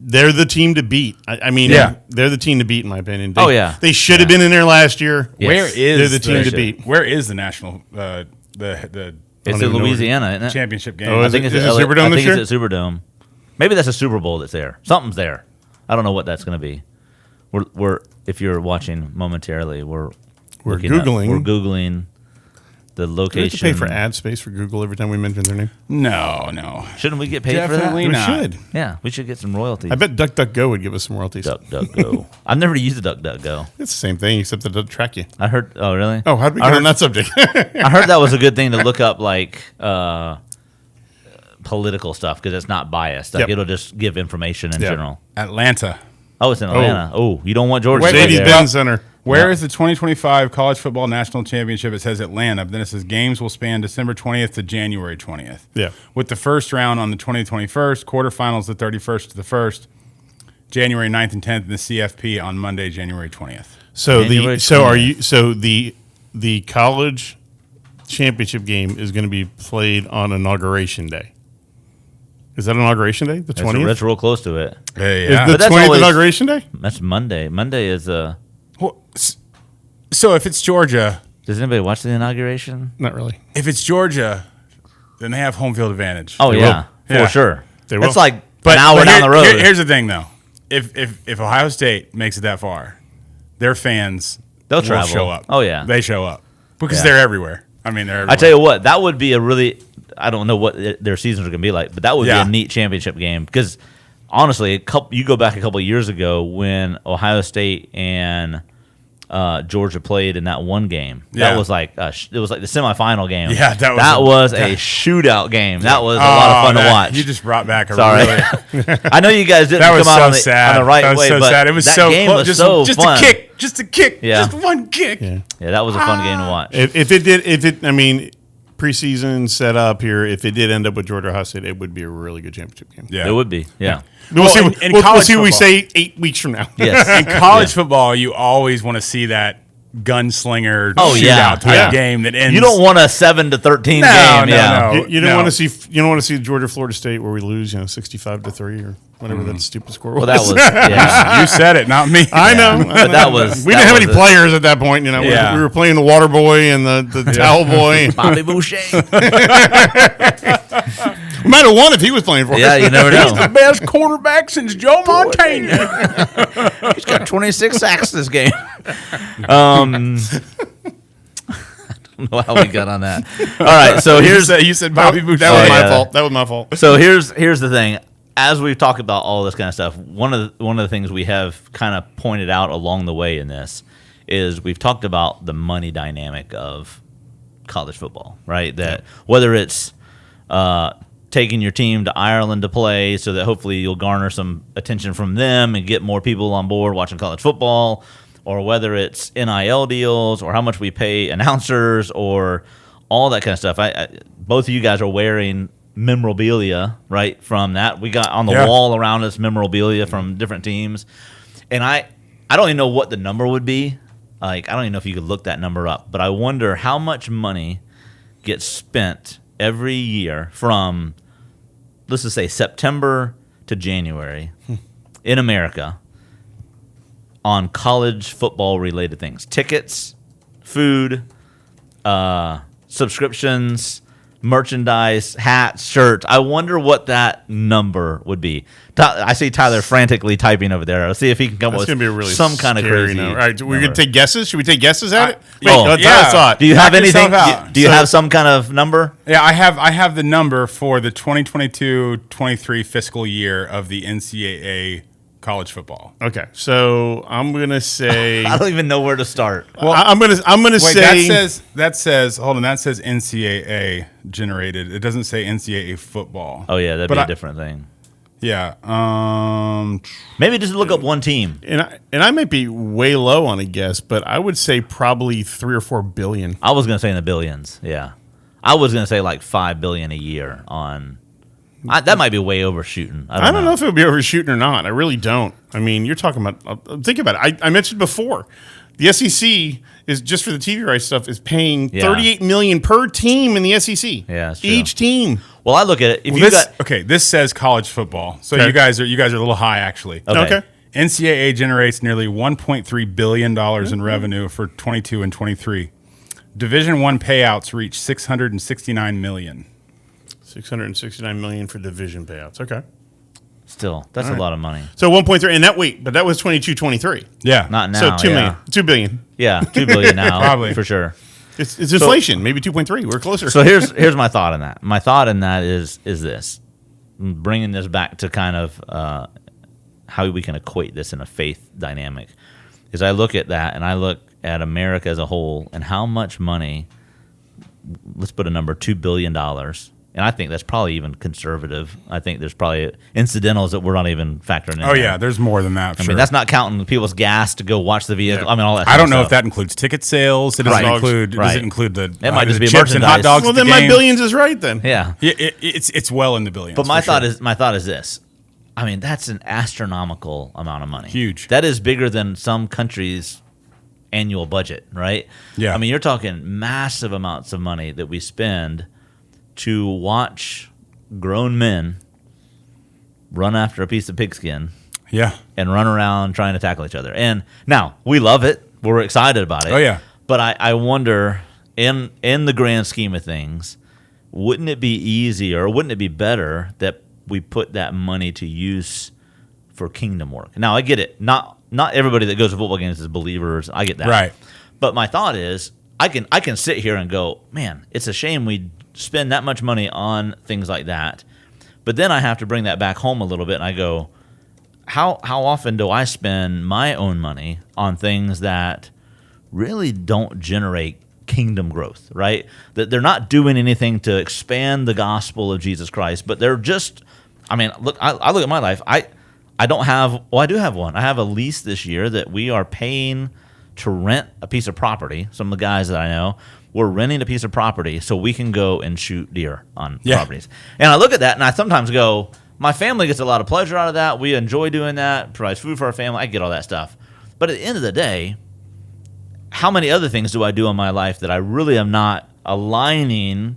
They're the team to beat. I mean, Yeah. they're the team to beat in my opinion. Oh, yeah. They should have been in there last year. Yes. Where is They're the team to should. beat. Where is the national the It's don't in even know Louisiana, isn't it? championship game? Oh, I is think it- it's is at it Superdome I this think year? it's at Superdome. Maybe that's a Super Bowl that's there. Something's there. I don't know what that's going to be. We're if you're watching momentarily, we're looking up- Googling. we're googling the Do we have to location. pay for ad space for Google every time we mention their name? No. Shouldn't we get paid Definitely for that? not. We should. Yeah, we should get some royalties. I bet DuckDuckGo would give us some royalties. DuckDuckGo. I've never used the DuckDuckGo. It's the same thing, except it doesn't track you. I heard. Oh, really? Oh, how did we I get heard, on that subject? I heard that was a good thing to look up, like political stuff, because it's not biased. Like Yep. it'll just give information in Yeah. general. Atlanta. Oh, it's in Atlanta. Oh, you don't want Georgia. Wait, to be Mercedes there. Benz Center. Where is the 2025 College Football National Championship? It says Atlanta, but then it says games will span December 20th to January 20th. Yeah. With the first round on the 2021st, quarterfinals the 31st to the 1st, January 9th and 10th, and the CFP on Monday, January 20th. So January the college championship game is going to be played on Inauguration Day. Is that Inauguration Day? The 20th? That's real close to it. Hey, Is yeah. the But that's 20th always- Inauguration Day? That's Monday. Monday is Well, so if it's Georgia, Does anybody watch the inauguration? Not really. then they have home field advantage. Oh They yeah, will. for Yeah. sure. They will. It's like But an hour down the road. Here's the thing, though. If Ohio State makes it that far, their fans They'll will travel. show up. Oh, yeah. They show up because Yeah. they're everywhere. I mean, they're everywhere. I tell you what, that would be a really. I don't know what their seasons are going to be like, but that would Yeah. be a neat championship game because honestly, you go back a couple of years ago when Ohio State and Georgia played in that one game. Yeah. That was like it was like the semifinal game. Yeah, that was was a shootout game. That was a lot of fun to watch. You just brought back a Sorry, really. I know you guys didn't That was come out so on the, sad. on the right That was way, so but sad. It was that so game close. was so just fun. just a kick, Yeah. just one kick. Yeah. Yeah, that was a fun game to watch. I mean, preseason set up here, if it did end up with Georgia Ohio State, it would be a really good championship game. Yeah, It would be. Yeah. We'll Well, see, in we'll college see what we football- say 8 weeks from now. Yes. In college football, you always want to see that gunslinger Oh, shootout yeah. type Yeah. game that ends. You don't want a 7-13 game. No, no, Yeah. no. You don't want to see Georgia Florida State where we lose 65-3 or whatever that stupid score was. Well, that was yeah. You said it, not me. I know. But that was we that didn't have was any a- players at that point. Yeah. We were playing the water boy and the towel boy. Bobby Boucher. We might have won if he was playing for Yeah, us. you never know. Best quarterback since Joe Montana. He's got 26 sacks this game. I don't know how we got on that. All right, so you said Bobby Boucher. That was Oh, my yeah. fault. That was my fault. So here's the thing. As we've talked about all this kind of stuff, one of the things we have kind of pointed out along the way in this is we've talked about the money dynamic of college football, right? That whether it's taking your team to Ireland to play so that hopefully you'll garner some attention from them and get more people on board watching college football, or whether it's NIL deals or how much we pay announcers or all that kind of stuff. Both of you guys are wearing memorabilia, right, from that. We got on the wall around us memorabilia from different teams. And I don't even know what the number would be. Like, I don't even know if you could look that number up. But I wonder how much money gets spent every year from, let's just say, September to January in America on college football related things. Tickets, food, subscriptions, merchandise, hats, shirts. I wonder what that number would be. I see Tyler frantically typing over there. Let's see if he can come up with some kind of crazy number. All right, we're number. going to take guesses. Should we take guesses at it? Do you have anything? Do you have some kind of number? Yeah, I have the number for the 2022-23 fiscal year of the NCAA college football. Okay, so I'm gonna say I don't even know where to start. Well, I'm gonna say that says hold on, that says NCAA generated. It doesn't say NCAA football. Oh yeah, that'd be a different thing. Yeah. Maybe just look up one team. And I might be way low on a guess, but I would say probably 3 or 4 billion. I was gonna say in the billions. Yeah, I was gonna say like $5 billion a year on. That might be way overshooting. I don't know if it would be overshooting or not. I really don't. I mean, you're talking about. Think about it. I mentioned before, the SEC is just for the TV rights stuff is paying $38 million per team in the SEC. Yeah, that's true. Each team. Well, I look at it. This says college football, so you guys are a little high actually. Okay. NCAA generates nearly $1.3 billion in revenue for 22 and 23. Division I payouts reach $669 million. $669 million for division payouts. Okay. Still, that's a lot of money. So 1.3, and that was 22-23. Yeah. Not now. So $2 billion. Yeah, $2 billion now. Probably. For sure. It's inflation, maybe 2.3. We're closer. So here's my thought on that. My thought in that is this. Bringing this back to kind of how we can equate this in a faith dynamic is I look at that and I look at America as a whole and how much money, let's put a number, $2 billion. And I think that's probably even conservative. I think there's probably incidentals that we're not even factoring in. Oh, yeah, there's more than that. I mean, that's not counting people's gas to go watch the vehicle. Yeah. I mean, all that. I don't know if that includes ticket sales. It doesn't include. Does it include the? It might just be chips and hot merchandise. dogs. Well, then my billions is right then. Yeah. It's well in the billions. But my thought is this. I mean, that's an astronomical amount of money. Huge. That is bigger than some countries' annual budget, right? Yeah. I mean, you're talking massive amounts of money that we spend to watch grown men run after a piece of pigskin. Yeah. And run around trying to tackle each other. And now, we love it. We're excited about it. Oh, yeah. But I wonder, in the grand scheme of things, wouldn't it be easier, or wouldn't it be better that we put that money to use for kingdom work? Now, I get it. Not everybody that goes to football games is believers. I get that. Right. But my thought is, I can sit here and go, man, it's a shame we spend that much money on things like that. But then I have to bring that back home a little bit, and I go, how often do I spend my own money on things that really don't generate kingdom growth, right? That they're not doing anything to expand the gospel of Jesus Christ, but they're just, I mean, look, I look at my life. I don't have, well, I do have one. I have a lease this year that we are paying to rent a piece of property. Some of the guys that I know, we're renting a piece of property so we can go and shoot deer on properties. And I look at that and I sometimes go, my family gets a lot of pleasure out of that. We enjoy doing that, provides food for our family. I get all that stuff. But at the end of the day, how many other things do I do in my life that I really am not aligning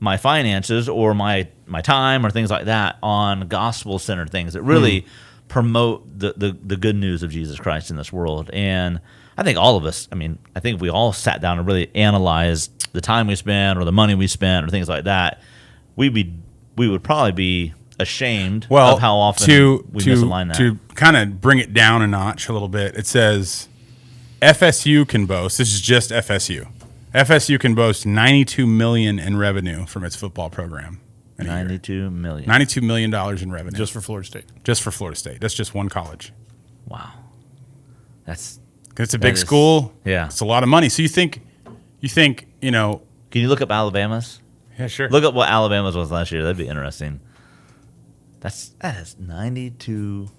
my finances or my time or things like that on gospel-centered things that really promote the good news of Jesus Christ in this world? And I think all of us, I think we all sat down and really analyzed the time we spent or the money we spent or things like that. We would probably be ashamed of how often we misalign that. To kind of bring it down a notch a little bit, it says FSU can boast, this is just FSU. FSU can boast $92 million in revenue from its football program. $92 million. $92 million in revenue. Just for Florida State. Just for Florida State. That's just one college. Wow. It's a big school. Yeah. It's a lot of money. So you think, Can you look up Alabama's? Yeah, sure. Look up what Alabama's was last year. That'd be interesting. That is $92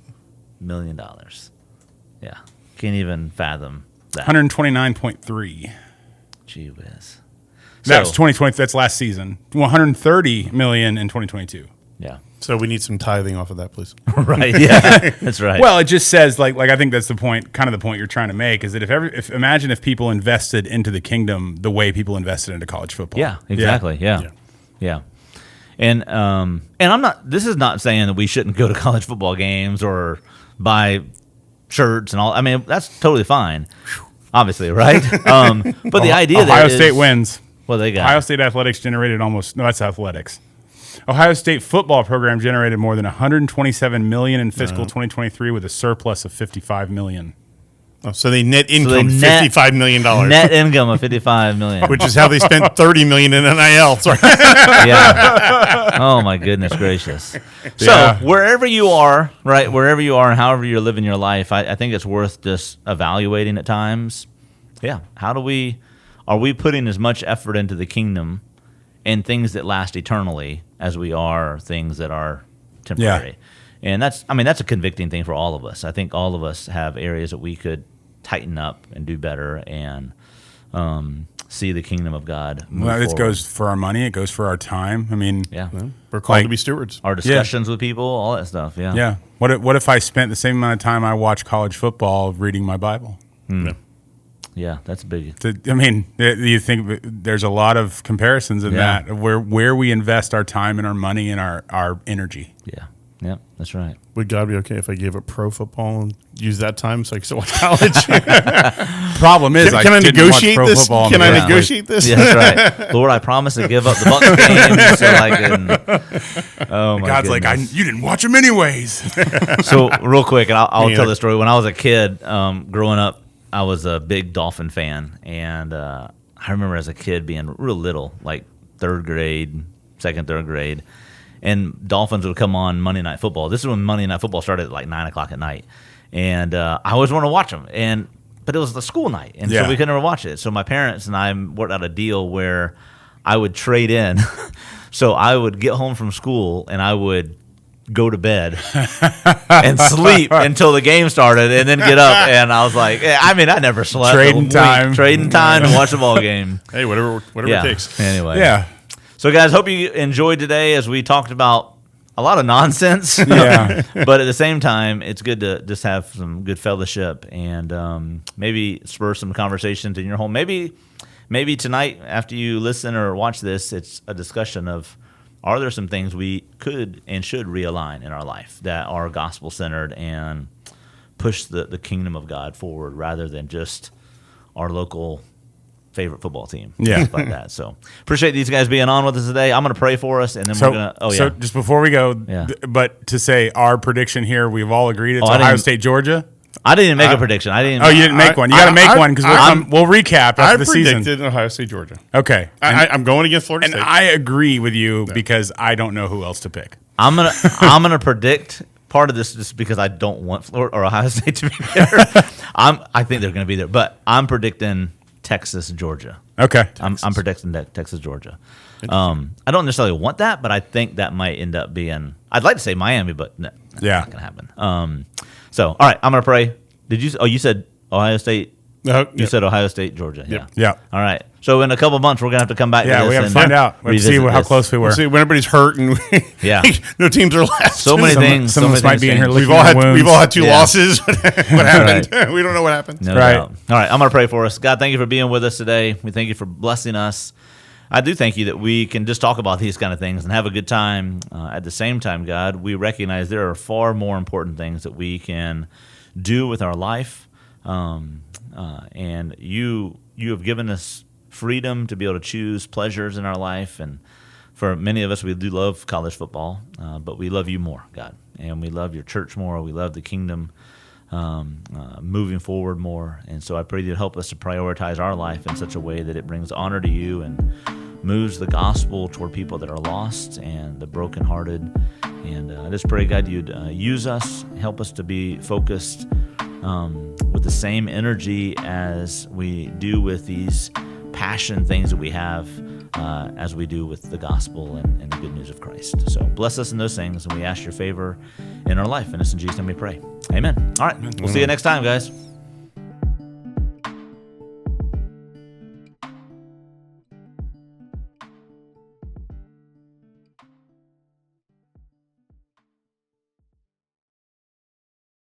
million. Yeah. Can't even fathom that. 129.3. Gee whiz. That was 2020. That's last season. 130 million in 2022. Yeah. So we need some tithing off of that, please. Right. Yeah. That's right. Well, it just says like I think that's the point. Kind of the point you're trying to make is that imagine if people invested into the kingdom the way people invested into college football. Yeah. Exactly. Yeah. And I'm not. This is not saying that we shouldn't go to college football games or buy shirts and all. That's totally fine. Obviously, right? But the idea Ohio there State is, wins. Well, they got Ohio State athletics generated that's athletics. Ohio State football program generated more than $127 million in fiscal 2023 with a surplus of $55 million. Oh, so they net income $55 million. Net income of $55 million. Which is how they spent $30 million in NIL. Sorry. Yeah. Oh, my goodness gracious. So wherever you are, right, wherever you are and however you're living your life, I think it's worth just evaluating at times. Yeah. Are we putting as much effort into the kingdom and things that last eternally as we are things that are temporary? Yeah. And that's a convicting thing for all of us. I think all of us have areas that we could tighten up and do better and see the kingdom of God move forward. It goes for our money. It goes for our time. I mean, we're called to be stewards. Our discussions with people, all that stuff. Yeah. Yeah. What if I spent the same amount of time I watch college football reading my Bible? Yeah, that's big. I mean, do you think there's a lot of comparisons in that where we invest our time and our money and our energy? Yeah, that's right. Would God be okay if I gave up pro football and use that time so I could still watch college? Problem is, can I negotiate this? Can I negotiate this? Yeah, that's right. Lord, I promise to give up the Bucs game so I can. Oh my God's goodness. like, you didn't watch them anyways. So real quick, and I'll tell the story. When I was a kid, growing up, I was a big Dolphin fan, and I remember as a kid being real little, like third grade, third grade. And Dolphins would come on Monday Night Football. This is when Monday Night Football started at like 9 o'clock at night. And I always wanted to watch them. But it was the school night, and so we could never watch it. So my parents and I worked out a deal where I would trade in. So I would get home from school, and I would go to bed and sleep until the game started and then get up. And I was like, I never slept. Trading time to watch the ball game. Hey, whatever it takes. Anyway. Yeah. So, guys, hope you enjoyed today as we talked about a lot of nonsense. Yeah. But at the same time, it's good to just have some good fellowship and maybe spur some conversations in your home. Maybe tonight after you listen or watch this, it's a discussion of, are there some things we could and should realign in our life that are gospel-centered and push the kingdom of God forward rather than just our local favorite football team. Yeah. Like that. So appreciate these guys being on with us today. I'm going to pray for us, and then we're going to. So just before we go, but to say our prediction here, we've all agreed it's Ohio State, Georgia. I didn't make a prediction. I didn't. Oh, you didn't make one. You got to make one because we'll recap after the season. I predicted Ohio State, Georgia. Okay. I'm going against Florida State. And I agree with you because I don't know who else to pick. I'm gonna predict part of this just because I don't want Florida or Ohio State to be there. I think they're going to be there, but I'm predicting Texas, Georgia. Okay. I'm predicting Texas, Georgia. I don't necessarily want that, but I think that might end up being. I'd like to say Miami, but no, that's not going to happen. So, all right, I'm going to pray. Did you? Oh, you said Ohio State. You said Ohio State, Georgia. Yep. Yeah. All right. So in a couple of months, we're going to have to come back. Yeah, to this we have to find out. Let's see how close we were. We'll see when everybody's hurt and no teams are left. So many things. Some of us might be in here. We've all had two losses. What happened? Right. We don't know what happened. No doubt. All right, I'm going to pray for us. God, thank you for being with us today. We thank you for blessing us. I do thank you that we can just talk about these kind of things and have a good time. At the same time, God, we recognize there are far more important things that we can do with our life. And you have given us freedom to be able to choose pleasures in our life. And for many of us, we do love college football, but we love you more, God. And we love your church more. We love the kingdom moving forward more. And so I pray that you'll help us to prioritize our life in such a way that it brings honor to you and moves the gospel toward people that are lost and the brokenhearted. And I just pray, God, you'd use us, help us to be focused with the same energy as we do with these passion things that we have as we do with the gospel and the good news of Christ. So bless us in those things, and we ask your favor in our life. And it's in Jesus' name we pray. Amen. All right. We'll see you next time, guys.